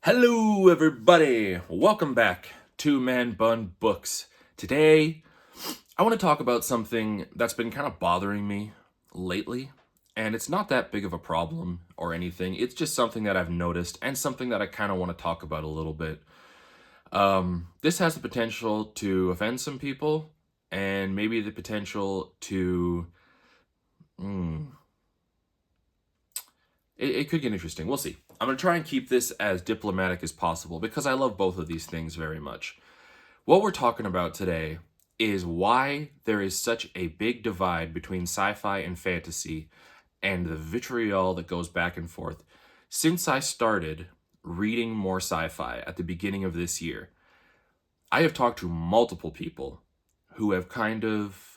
Hello, everybody. Welcome back to Manbunbooks. Today, I want to talk about something that's been kind of bothering me lately, and it's not that big of a problem or anything. It's just something that I've noticed and something that I kind of want to talk about a little bit. This has the potential to offend some people, and maybe the potential to, it could get interesting. We'll see. I'm going to try and keep this as diplomatic as possible because I love both of these things very much. What we're talking about today is why there is such a big divide between sci-fi and fantasy and the vitriol that goes back and forth. Since I started reading more sci-fi at the beginning of this year, I have talked to multiple people who have kind of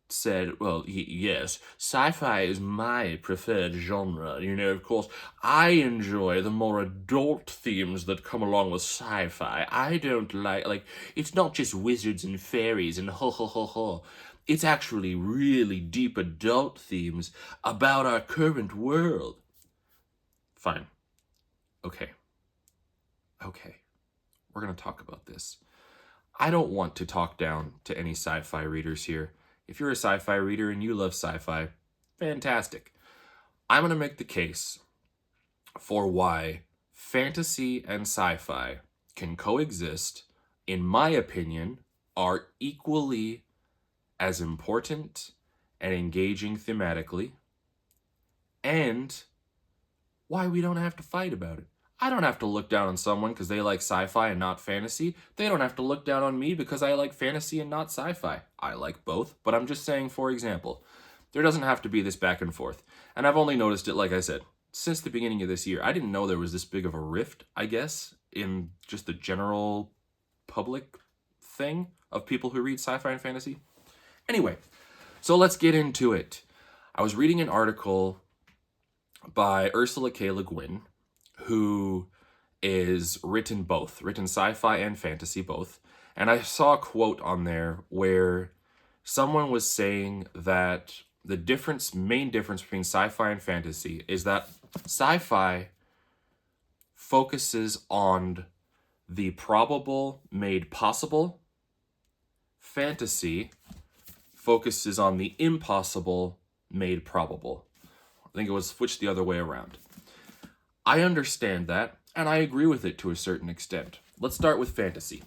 said, well, yes, sci-fi is my preferred genre. Of course, I enjoy the more adult themes that come along with sci-fi. I don't like, it's not just wizards and fairies and ho ho ho ho. It's actually really deep adult themes about our current world. Fine. Okay. We're going to talk about this. I don't want to talk down to any sci-fi readers here. If you're a sci-fi reader and you love sci-fi, fantastic. I'm going to make the case for why fantasy and sci-fi can coexist, in my opinion, are equally as important and engaging thematically, and why we don't have to fight about it. I don't have to look down on someone because they like sci-fi and not fantasy. They don't have to look down on me because I like fantasy and not sci-fi. I like both, but I'm just saying, for example, there doesn't have to be this back and forth. And I've only noticed it, like I said, since the beginning of this year. I didn't know there was this big of a rift, I guess, in just the general public thing of people who read sci-fi and fantasy. Anyway, so let's get into it. I was reading an article by Ursula K. Le Guin, who is written sci-fi and fantasy both. And I saw a quote on there where someone was saying that the main difference between sci-fi and fantasy is that sci-fi focuses on the probable made possible. Fantasy focuses on the impossible made probable. I think it was switched the other way around. I understand that, and I agree with it to a certain extent. Let's start with fantasy.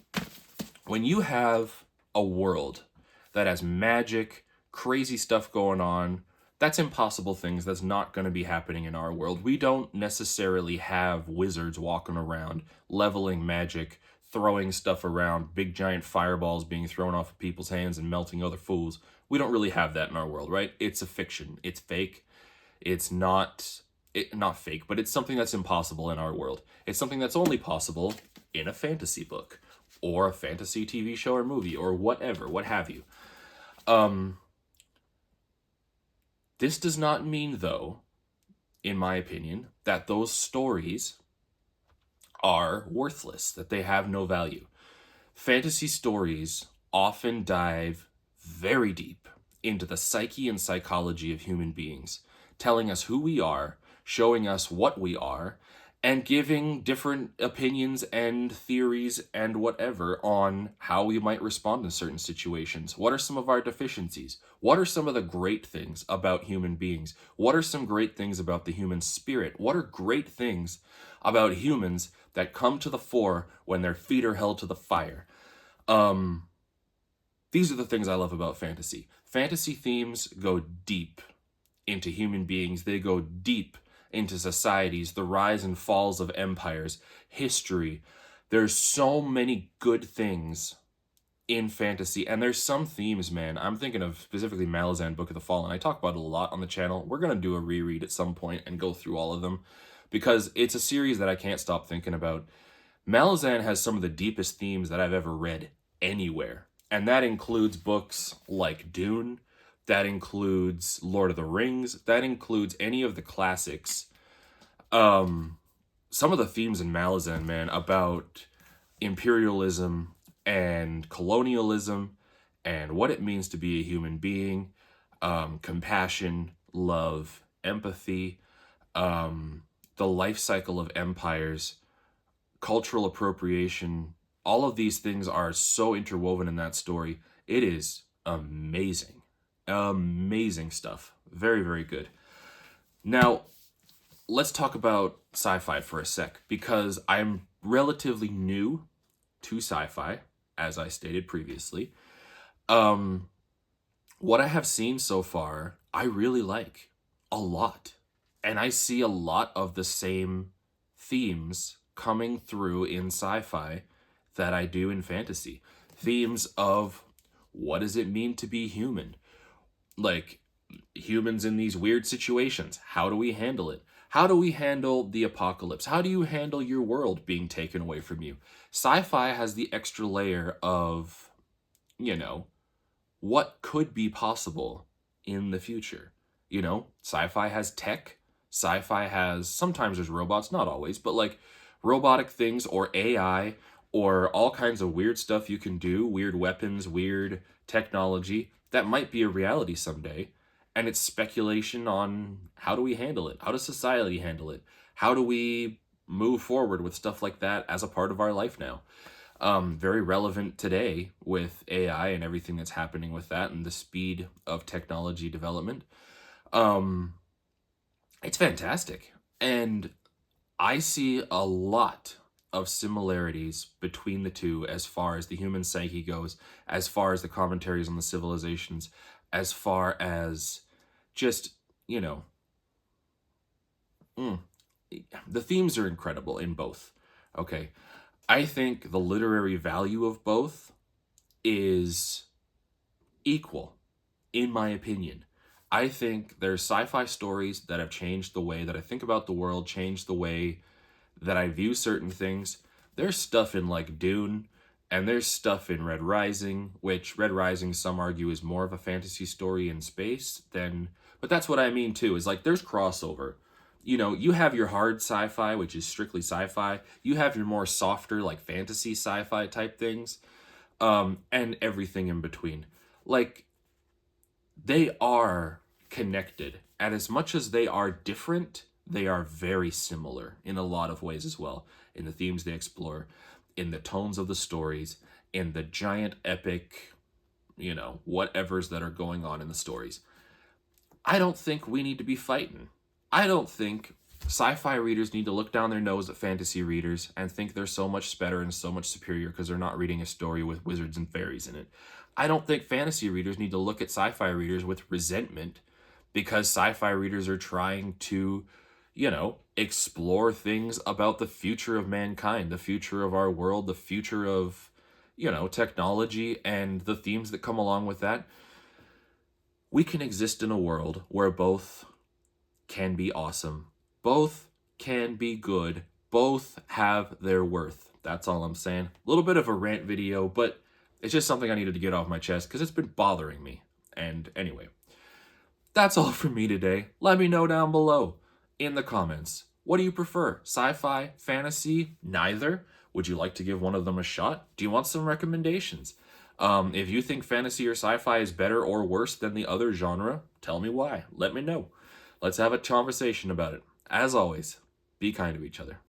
When you have a world that has magic, crazy stuff going on, that's impossible things. That's not going to be happening in our world. We don't necessarily have wizards walking around, leveling magic, throwing stuff around, big giant fireballs being thrown off of people's hands and melting other fools. We don't really have that in our world, right? It's a fiction. It's fake. It's not fake, but it's something that's impossible in our world. It's something that's only possible in a fantasy book or a fantasy TV show or movie or whatever, what have you. This does not mean, though, in my opinion, that those stories are worthless, that they have no value. Fantasy stories often dive very deep into the psyche and psychology of human beings, telling us who we are, showing us what we are, and giving different opinions and theories and whatever on how we might respond in certain situations. What are some of our deficiencies? What are some of the great things about human beings? What are some great things about the human spirit? What are great things about humans that come to the fore when their feet are held to the fire? These are the things I love about fantasy. Fantasy themes go deep into human beings. They go deep into societies, the rise and falls of empires, history. There's so many good things in fantasy, and there's some themes, man. I'm thinking of specifically Malazan, Book of the Fallen. I talk about it a lot on the channel. We're going to do a reread at some point and go through all of them because it's a series that I can't stop thinking about. Malazan has some of the deepest themes that I've ever read anywhere, and that includes books like Dune. That includes Lord of the Rings. That includes any of the classics. Some of the themes in Malazan, man, about imperialism and colonialism and what it means to be a human being, compassion, love, empathy, the life cycle of empires, cultural appropriation, all of these things are so interwoven in that story. It is amazing. Amazing stuff. Very, very good. Now, let's talk about sci-fi for a sec, because I'm relatively new to sci-fi, as I stated previously. What I have seen so far, I really like a lot. And I see a lot of the same themes coming through in sci-fi that I do in fantasy. Themes of what does it mean to be human? Like, humans in these weird situations. How do we handle it? How do we handle the apocalypse? How do you handle your world being taken away from you? Sci-fi has the extra layer of, you know, what could be possible in the future. You know, sci-fi has tech. Sci-fi has, sometimes there's robots, not always, but like robotic things or AI or all kinds of weird stuff you can do, weird weapons, weird technology that might be a reality someday. And it's speculation on how do we handle it? How does society handle it? How do we move forward with stuff like that as a part of our life now? Very relevant today with AI and everything that's happening with that and the speed of technology development. Um, it's fantastic. And I see a lot of similarities between the two as far as the human psyche goes, as far as the commentaries on the civilizations, as far as just, you know, the themes are incredible in both. Okay. I think the literary value of both is equal, in my opinion. I think there's sci-fi stories that have changed the way that I think about the world, changed the way that I view certain things. There's stuff in like Dune, and there's stuff in Red Rising, which Red Rising some argue is more of a fantasy story in space than, but that's what I mean too, is like there's crossover. You know, you have your hard sci-fi, which is strictly sci-fi. You have your more softer, like fantasy sci-fi type things, and everything in between. Like, they are connected. And as much as they are different, they are very similar in a lot of ways as well. In the themes they explore, in the tones of the stories, in the giant epic, you know, whatevers that are going on in the stories. I don't think we need to be fighting. I don't think sci-fi readers need to look down their nose at fantasy readers and think they're so much better and so much superior because they're not reading a story with wizards and fairies in it. I don't think fantasy readers need to look at sci-fi readers with resentment because sci-fi readers are trying to, you know, explore things about the future of mankind, the future of our world, the future of, you know, technology and the themes that come along with that. We can exist in a world where both can be awesome, both can be good, both have their worth. That's all I'm saying. A little bit of a rant video, but it's just something I needed to get off my chest because it's been bothering me. And anyway, that's all from me today. Let me know down below in the comments. What do you prefer? Sci-fi, fantasy, neither? Would you like to give one of them a shot? Do you want some recommendations? If you think fantasy or sci-fi is better or worse than the other genre, tell me why. Let me know. Let's have a conversation about it. As always, be kind to each other.